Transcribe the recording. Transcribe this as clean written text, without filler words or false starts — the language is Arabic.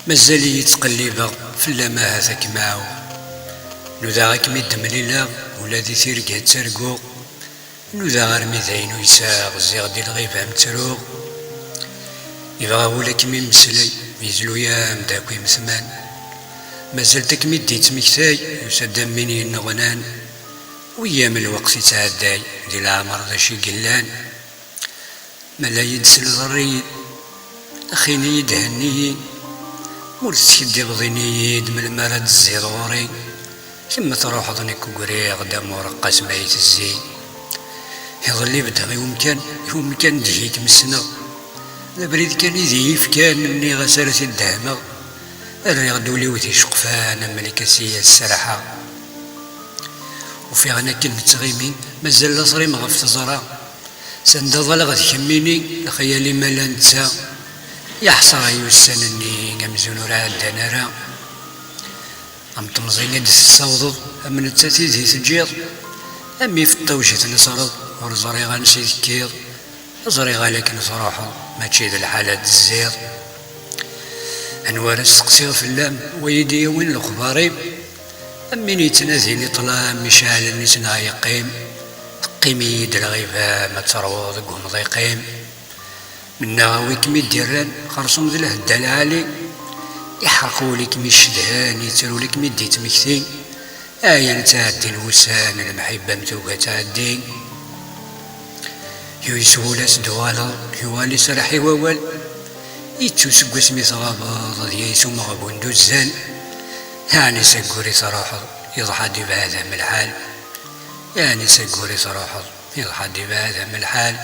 مازالي يتقلب في اللما هذاك معاو نوذا غاك ميد مليلا ولا دي ثيرقها تسرقو نوذا غير ميذاينو يساغ الزيغ دي الغيبة متروغ يبغى ولا كمي مسلي يزلو يا مداكوي مثمان مازالتك ميدي تمكتاي يسد مني النغنان ويام الوقت يتعداي دي العمر ذا شي قلان ملا يدسل الغريد أخيني يدهني ورث يدي بضينيد من المرد الزيد غوري ثم تروح ظنك وقري غدا مرقص ميت الزين يظلي بدها يوم كان دجيت مسنا البريد كان يذيف كان مني غسالة الدهمة اللي غدولي وذي شقفان ملكة سيا السرحة وفي غنا كلمة تغيمين مازال صري مغف تزرع سند ظل غد كميني لخيالي مالا نتسا يحصر يوسنني غمزون راه دنارا أم تمزيني دس الصوض أم نتاتي ذي تجيض أمي في الطوشة نصرض ورزري غنسي ذكيض زري غالك نصروحو ماشي ذي الحالات الزيض أنوار استقصيغ في اللام ويدي وين الأخباري أمين يتنازيني طلام مشعل نسنا يقيم قيمي د الغيبة ما تروض قوم ضيقيم منا ويكم يديران خرصم ذي الهدى العالي يحرقوا لك مشدهان يتروا لك مديت مكتين آية تعدي الوسان المحبة متوقع تعدي يسهول سدوالا يوالي سرحي ووال يتشو سقو سمي صغاباض يسو مغبون دوزان يعني سقوري صراحة يضحى دي بهذا من الحال يعني سقوري صراحة يضحى دي بهذا من الحال